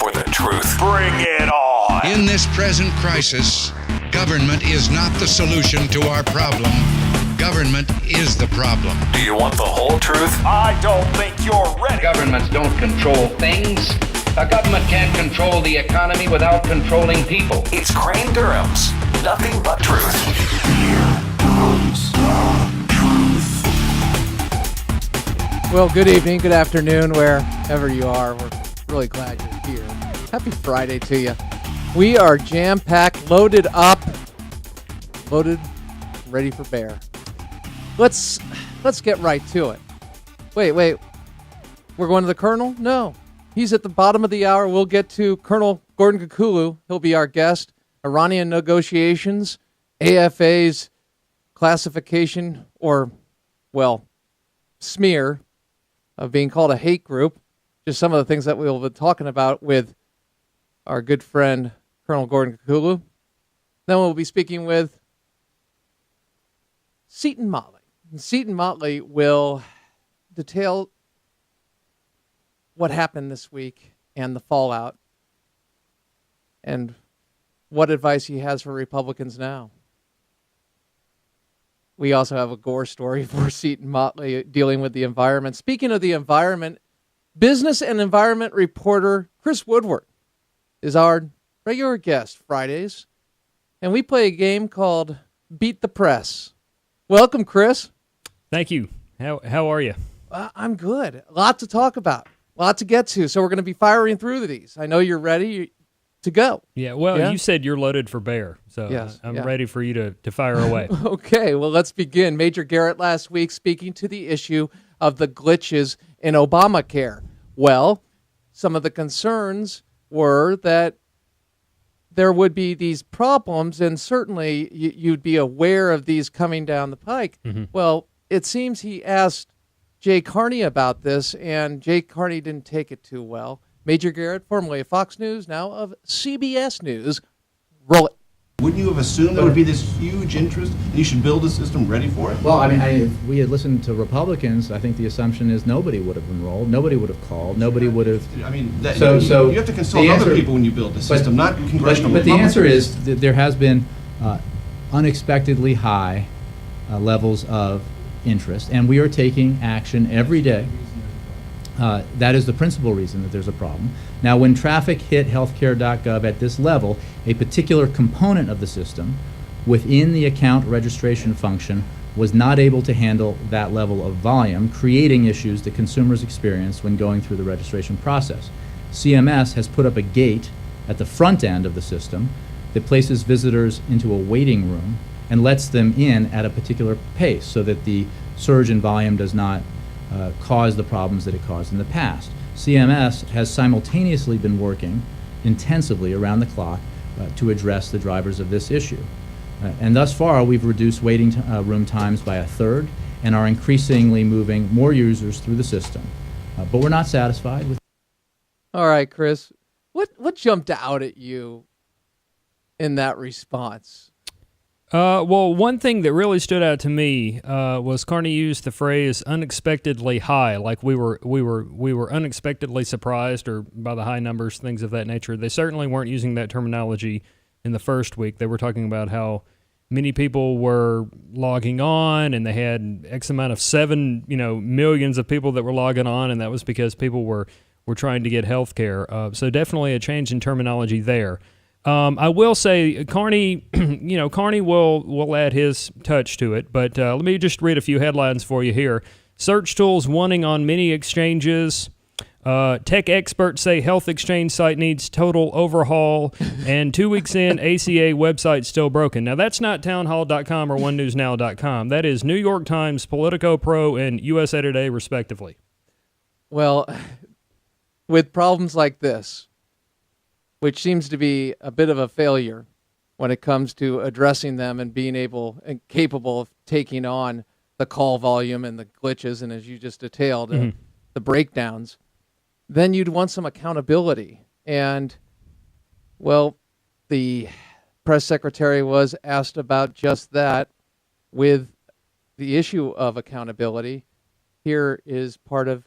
for the truth. Bring it on. In this present crisis, government is not the solution to our problem. Government is the problem. Do you want the whole truth? I don't think you're ready. Governments don't control things. A government can't control the economy without controlling people. It's Crane Durham's Nothing But Truth. Well, good evening, good afternoon, wherever you are. We're really glad you're here. Happy Friday to you. We are jam-packed, loaded up, ready for bear. Let's get right to it. Wait. We're going to the Colonel? No. He's at the bottom of the hour. We'll get to Colonel Gordon Kakulu. He'll be our guest. Iranian negotiations, AFA's classification or, well, smear of being called a hate group. Just some of the things that we'll be talking about with our good friend, Colonel Gordon Kakulu. Then we'll be speaking with Seton Motley. And Seton Motley will detail what happened this week and the fallout and what advice he has for Republicans now. We also have a gore story for Seton Motley dealing with the environment. Speaking of the environment, business and environment reporter Chris Woodward is our regular guest Fridays, and we play a game called Beat the Press. Welcome, Chris. Thank you. How are you? I'm good. A lot to talk about. A lot to get to, so we're going to be firing through these. I know you're ready to go. Yeah, well, You said you're loaded for bear, so yes, I'm ready for you to fire away. Okay, well, let's begin. Major Garrett last week speaking to the issue of the glitches in Obamacare. Well, some of the concerns were that there would be these problems, and certainly you'd be aware of these coming down the pike. Mm-hmm. Well, it seems he asked Jay Carney about this, and Jay Carney didn't take it too well. Major Garrett, formerly of Fox News, now of CBS News. Roll it. Wouldn't you have assumed there would be this huge interest and you should build a system ready for it? Well, I mean, if we had listened to Republicans, I think the assumption is nobody would have enrolled, nobody would have called, nobody would have... I mean, so you have to consult other people when you build the system, not congressional But the Republicans. answer is that there has been unexpectedly high levels of interest, and we are taking action every day. That is the principal reason that there's a problem. Now, when traffic hit healthcare.gov at this level, a particular component of the system within the account registration function was not able to handle that level of volume, creating issues that consumers experience when going through the registration process. CMS has put up a gate at the front end of the system that places visitors into a waiting room and lets them in at a particular pace so that the surge in volume does not cause the problems that it caused in the past. CMS has simultaneously been working intensively around the clock to address the drivers of this issue. And thus far, we've reduced waiting room times by a third and are increasingly moving more users through the system. But we're not satisfied with... All right, Chris. What jumped out at you in that response? Well, one thing that really stood out to me was Carney used the phrase "unexpectedly high," like we were unexpectedly surprised or by the high numbers, things of that nature. They certainly weren't using that terminology in the first week. They were talking about how many people were logging on, and they had X amount of millions of people that were logging on, and that was because people were trying to get health care. So definitely a change in terminology there. I will say Carney, Carney will add his touch to it, but let me just read a few headlines for you here. Search tools wanting on many exchanges. Tech experts say health exchange site needs total overhaul. And 2 weeks in, ACA website still broken. Now, that's not townhall.com or onenewsnow.com. That is New York Times, Politico Pro, and USA Today, respectively. Well, with problems like this, which seems to be a bit of a failure when it comes to addressing them and being able and capable of taking on the call volume and the glitches, and as you just detailed, the breakdowns, then you'd want some accountability. And, well, the press secretary was asked about just that with the issue of accountability. Here is part of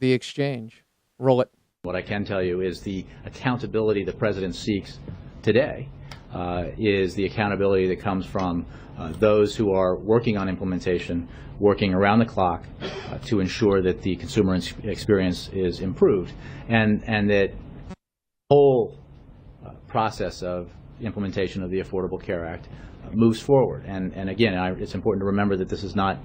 the exchange. Roll it. What I can tell you is the accountability the president seeks today is the accountability that comes from those who are working on implementation, working around the clock to ensure that the consumer experience is improved, and that the whole process of implementation of the Affordable Care Act moves forward. And again, it's important to remember that this is not,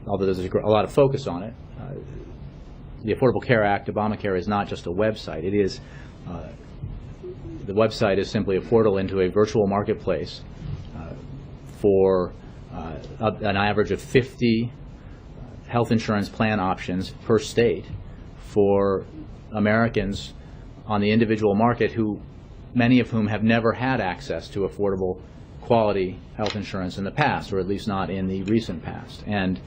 although there's a lot of focus on it, the Affordable Care Act, Obamacare, is not just a website. It is, the website is simply a portal into a virtual marketplace for an average of 50 health insurance plan options per state for Americans on the individual market, who many of whom have never had access to affordable quality health insurance in the past, or at least not in the recent past. And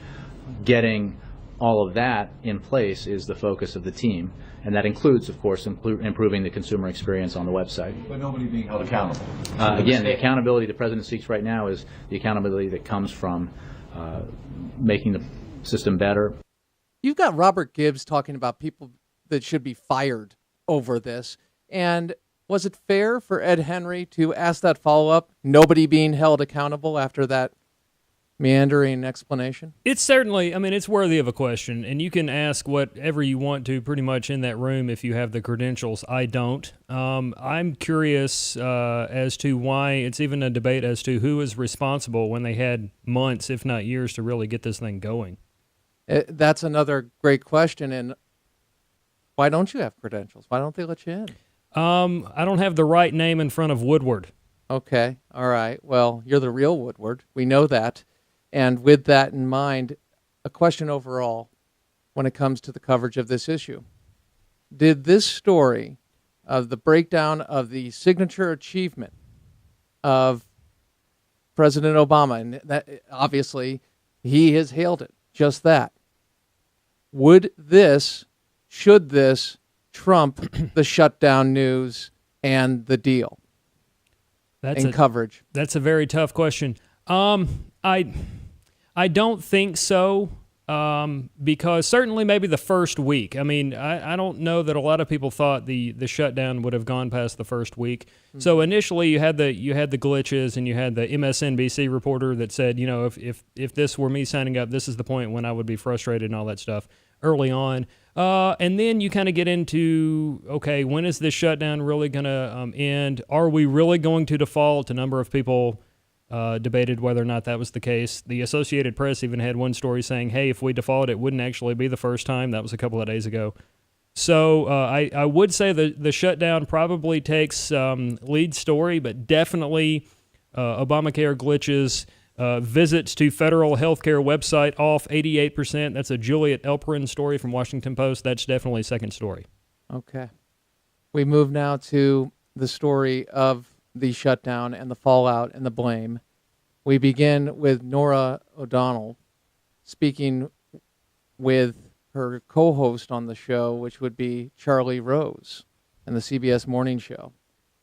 getting all of that in place is the focus of the team, and that includes, of course, improving the consumer experience on the website. But nobody being held accountable. Again, the accountability the president seeks right now is the accountability that comes from making the system better. You've got Robert Gibbs talking about people that should be fired over this. And was it fair for Ed Henry to ask that follow-up, nobody being held accountable after that meandering explanation? It's certainly, I mean, it's worthy of a question, and you can ask whatever you want to pretty much in that room if you have the credentials. I don't. I'm curious as to why it's even a debate as to who is responsible when they had months, if not years, to really get this thing going. That's another great question, and why don't you have credentials? Why don't they let you in? I don't have the right name in front of Woodward. Okay, all right. Well, you're the real Woodward. We know that. And with that in mind, a question overall when it comes to the coverage of this issue. Did this story of the breakdown of the signature achievement of President Obama, and that obviously he has hailed it, just that, should this trump the shutdown news and the deal and coverage? That's a very tough question. I don't think so, because certainly maybe the first week. I mean, I don't know that a lot of people thought the shutdown would have gone past the first week. Mm-hmm. So initially you had the glitches, and you had the MSNBC reporter that said, you know, if this were me signing up, this is the point when I would be frustrated and all that stuff early on. And then you kind of get into, okay, when is this shutdown really going to end? Are we really going to default? A number of people debated whether or not that was the case. The Associated Press even had one story saying, hey, if we default, it wouldn't actually be the first time. That was a couple of days ago. So I would say the shutdown probably takes lead story, but definitely Obamacare glitches, visits to federal healthcare website off 88%. That's a Juliet Elperin story from Washington Post. That's definitely second story. Okay. We move now to the story of the shutdown and the fallout and the blame. We begin with Norah O'Donnell speaking with her co-host on the show, which would be Charlie Rose in the CBS Morning Show.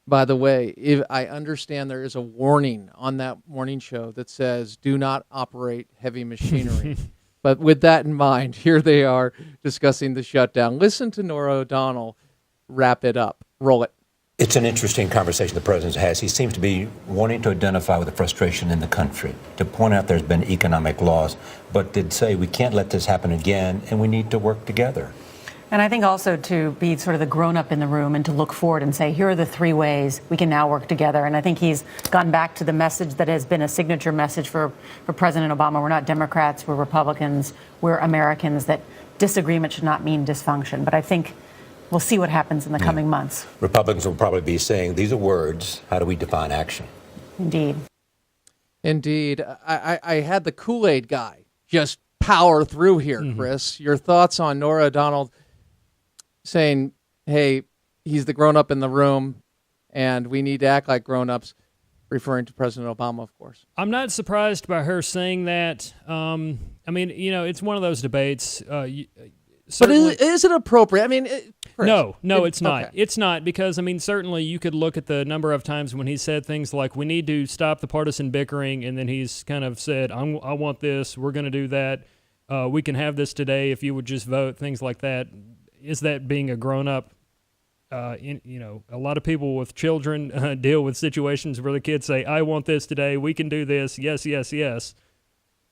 By the way, if I understand there is a warning on that morning show that says, do not operate heavy machinery. But with that in mind, here they are discussing the shutdown. Listen to Norah O'Donnell wrap it up. Roll it. It's an interesting conversation the president has. He seems to be wanting to identify with the frustration in the country, to point out there's been economic loss, but did say we can't let this happen again, and we need to work together. And I think also to be sort of the grown-up in the room and to look forward and say, here are the three ways we can now work together. And I think he's gone back to the message that has been a signature message for President Obama. We're not Democrats, we're Republicans, we're Americans, that disagreement should not mean dysfunction. But I think we'll see what happens in the coming months. Republicans will probably be saying, these are words, how do we define action? Indeed. Indeed. I had the Kool-Aid guy just power through here, Chris. Your thoughts on Norah O'Donnell saying, hey, he's the grown-up in the room, and we need to act like grown-ups, referring to President Obama, of course. I'm not surprised by her saying that. I mean, you know, it's one of those debates. But is it appropriate? I mean, Chris, no, it's not. Okay. It's not, because, I mean, certainly you could look at the number of times when he said things like, we need to stop the partisan bickering, and then he's kind of said, I want this, we're going to do that, we can have this today if you would just vote, things like that. Is that being a grown-up? a lot of people with children deal with situations where the kids say, I want this today, we can do this, yes, yes, yes.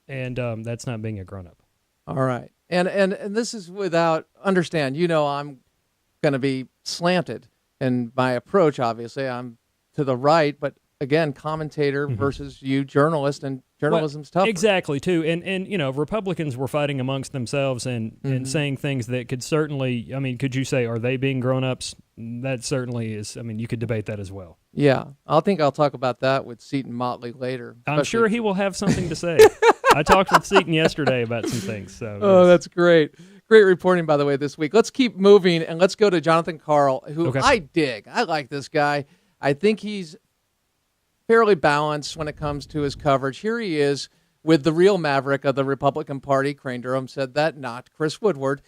And that's not being a grown-up. All right. And this is without, understand, I'm going to be slanted in my approach, obviously. I'm to the right, but again, commentator versus you, journalist, and journalism's tough. Exactly, too. And Republicans were fighting amongst themselves and saying things that could certainly, could you say, are they being grown-ups? That certainly is. You could debate that as well. Yeah. I'll talk about that with Seton Motley later. I'm sure he will have something to say. I talked with Seton yesterday about some things. So yes. That's great. Great reporting, by the way, this week. Let's keep moving, and let's go to Jonathan Karl, who I dig. I like this guy. I think he's fairly balanced when it comes to his coverage. Here he is with the real maverick of the Republican Party. Crane Durham said that, not Chris Woodward.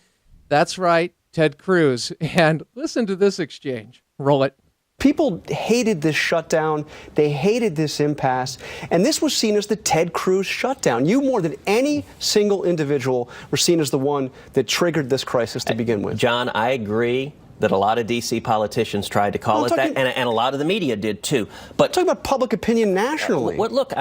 That's right, Ted Cruz. And listen to this exchange. Roll it. People hated this shutdown. They hated this impasse. And this was seen as the Ted Cruz shutdown. You, more than any single individual, were seen as the one that triggered this crisis to begin with. John, I agree that a lot of D.C. politicians tried to call it that, and a lot of the media did, too. But talking about public opinion nationally. Look,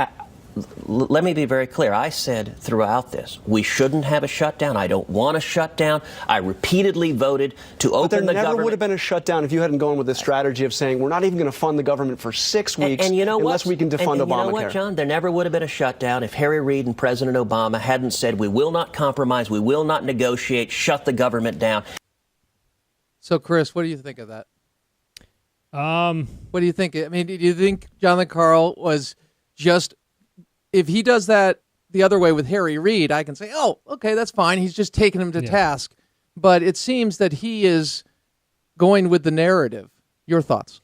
let me be very clear. I said throughout this, we shouldn't have a shutdown. I don't want a shutdown. I repeatedly voted to open the government. But there never would have been a shutdown if you hadn't gone with this strategy of saying we're not even going to fund the government for 6 weeks unless we can defund Obamacare. You know what, John? There never would have been a shutdown if Harry Reid and President Obama hadn't said we will not compromise, we will not negotiate, shut the government down. So, Chris, what do you think of that? What do you think? Do you think Jonathan Karl was just... If he does that the other way with Harry Reid, I can say, oh, okay, that's fine. He's just taking him to task. But it seems that he is going with the narrative. Your thoughts?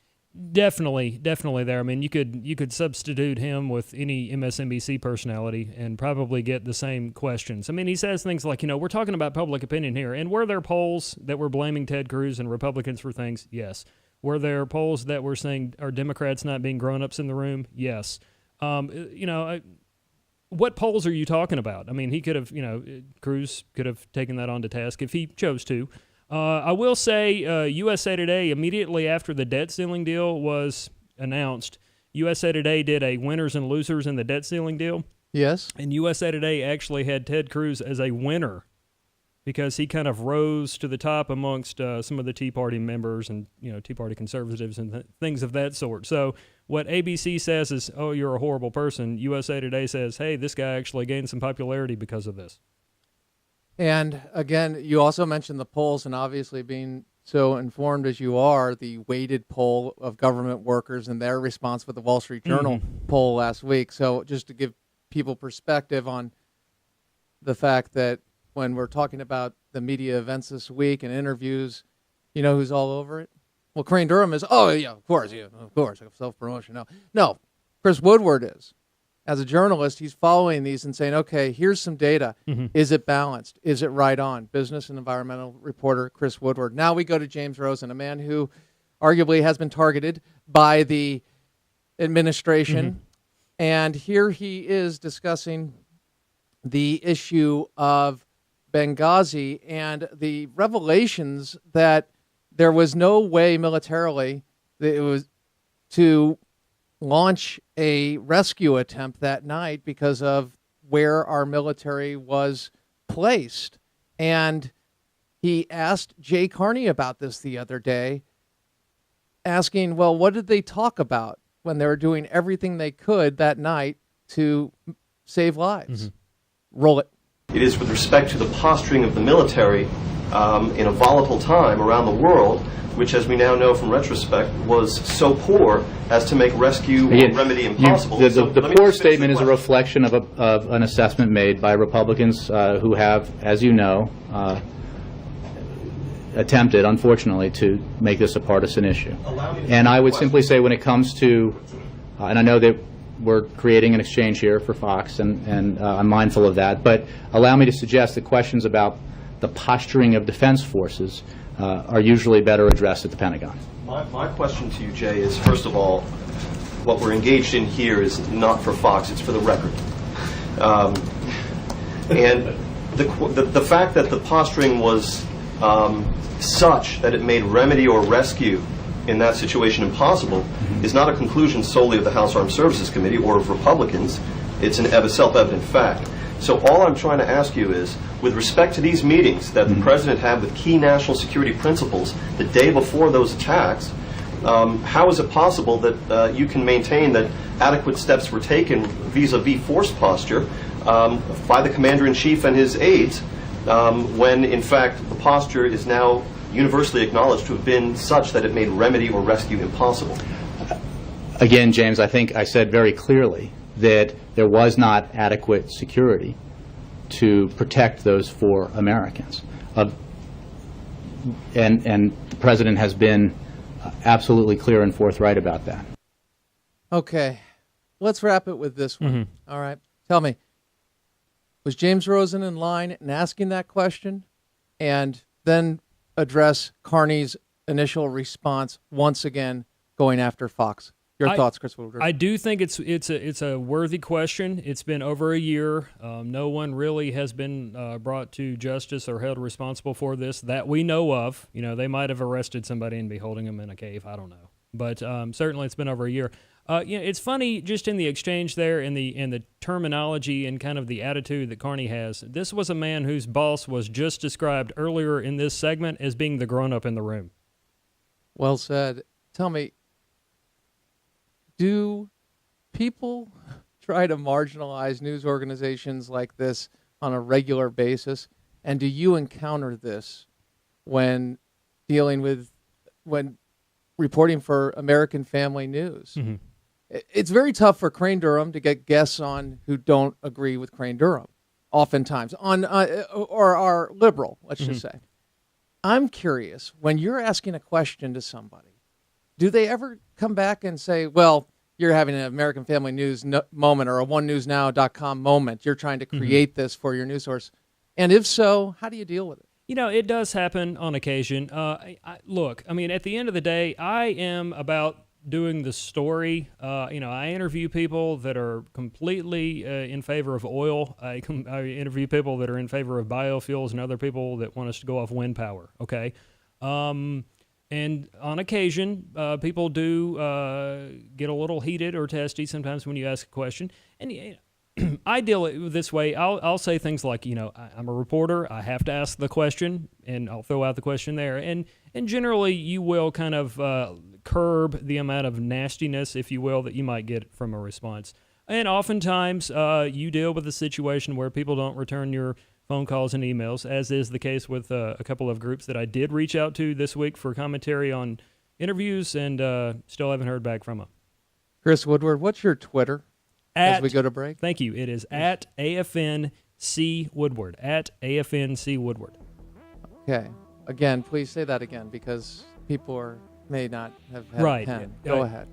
Definitely there. You could substitute him with any MSNBC personality and probably get the same questions. He says things like, we're talking about public opinion here. And were there polls that were blaming Ted Cruz and Republicans for things? Yes. Were there polls that were saying, are Democrats not being grown-ups in the room? Yes. What polls are you talking about? He could have, Cruz could have taken that on to task if he chose to. I will say USA Today, immediately after the debt ceiling deal was announced, USA Today did a winners and losers in the debt ceiling deal. Yes. And USA Today actually had Ted Cruz as a winner because he kind of rose to the top amongst some of the Tea Party members and, Tea Party conservatives and things of that sort. So what ABC says is, oh, you're a horrible person. USA Today says, hey, this guy actually gained some popularity because of this. And again, you also mentioned the polls, and obviously being so informed as you are, the weighted poll of government workers and their response with the Wall Street Journal poll last week. So just to give people perspective on the fact that when we're talking about the media events this week and interviews, you know who's all over it? Well, Crane Durham is, of course, self-promotion. No, Chris Woodward is. As a journalist, he's following these and saying, okay, here's some data. Is it balanced? Is it right on? Business and environmental reporter Chris Woodward. Now we go to James Rosen, a man who arguably has been targeted by the administration. And here he is discussing the issue of Benghazi and the revelations that there was no way militarily that it was to launch a rescue attempt that night because of where our military was placed. And he asked Jay Carney about this the other day, asking, well, what did they talk about when they were doing everything they could that night to save lives? Roll it. It is with respect to the posturing of the military in a volatile time around the world, which, as we now know from retrospect, was so poor as to make rescue or remedy impossible. The poor statement is a reflection of an assessment made by Republicans who have, as you know, attempted, unfortunately, to make this a partisan issue. And I would simply say when it comes to, and I know that we're creating an exchange here for Fox, and I'm mindful of that, but allow me to suggest that questions about the posturing of defense forces are usually better addressed at the Pentagon. My question to you, Jay, is, first of all, what we're engaged in here is not for Fox, it's for the record. And the fact that the posturing was such that it made remedy or rescue in that situation impossible is not a conclusion solely of the House Armed Services Committee or of Republicans. It's a self-evident fact. So all I'm trying to ask you is, with respect to these meetings that the President had with key national security principals the day before those attacks, how is it possible that you can maintain that adequate steps were taken vis-a-vis force posture by the Commander-in-Chief and his aides when, in fact, the posture is now universally acknowledged to have been such that it made remedy or rescue impossible? Again, James, I think I said very clearly that there was not adequate security to protect those 4 Americans. And the President has been absolutely clear and forthright about that. Okay, let's wrap it with this one. All right, tell me, was James Rosen in line and asking that question, and then address Carney's initial response once again going after Fox? Your thoughts, Chris Woodward? I do think it's a worthy question. It's been over a year. No one really has been brought to justice or held responsible for this that we know of. You know, they might have arrested somebody and be holding them in a cave. I don't know, but certainly it's been over a year. It's funny just in the exchange there, in the terminology and kind of the attitude that Carney has. This was a man whose boss was just described earlier in this segment as being the grown-up in the room. Well said. Tell me, do people try to marginalize news organizations like this on a regular basis? And do you encounter this when reporting for American Family News? Mm-hmm. It's very tough for Crane Durham to get guests on who don't agree with Crane Durham, oftentimes, or are liberal, let's just say. I'm curious, when you're asking a question to somebody, do they ever come back and say, well, you're having an American Family News moment or a onenewsnow.com moment. You're trying to create this for your news source. And if so, how do you deal with it? You know, it does happen on occasion. Look, I mean, at the end of the day, I am about doing the story. I interview people that are completely in favor of oil. I interview people that are in favor of biofuels and other people that want us to go off wind power, okay? And on occasion, people do get a little heated or testy sometimes when you ask a question. And I deal it this way. I'll say things like, I'm a reporter. I have to ask the question, and I'll throw out the question there. And generally, you will kind of curb the amount of nastiness, if you will, that you might get from a response. And oftentimes, you deal with a situation where people don't return your phone calls and emails, as is the case with a couple of groups that I did reach out to this week for commentary on interviews, and still haven't heard back from them. Chris Woodward, what's your Twitter as we go to break? Thank you. It is at AFNC Woodward, at AFNC Woodward. Okay. Again, please say that again, because people may not have had a pen. Go ahead.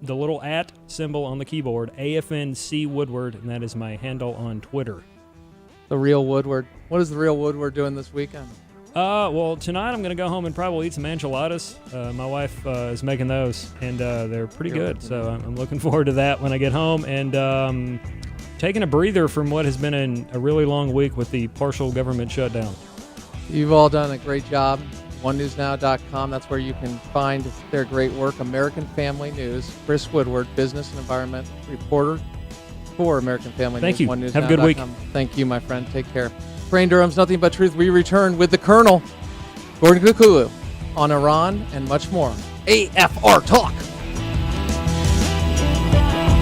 The little at symbol on the keyboard, AFNC Woodward, and that is my handle on Twitter. The Real Woodward. What is the Real Woodward doing this weekend? Well, tonight I'm going to go home and probably eat some enchiladas. My wife is making those, and they're pretty good. So I'm looking forward to that when I get home, and taking a breather from what has been a really long week with the partial government shutdown. You've all done a great job. OneNewsNow.com. That's where you can find their great work. American Family News. Chris Woodward, business and environment reporter for American Family News. Thank you. OneNewsNow.com. Have a good week. Thank you, my friend. Take care. Crane Durham's Nothing But Truth. We return with the Colonel, Gordon Kukulu, on Iran and much more. AFR Talk.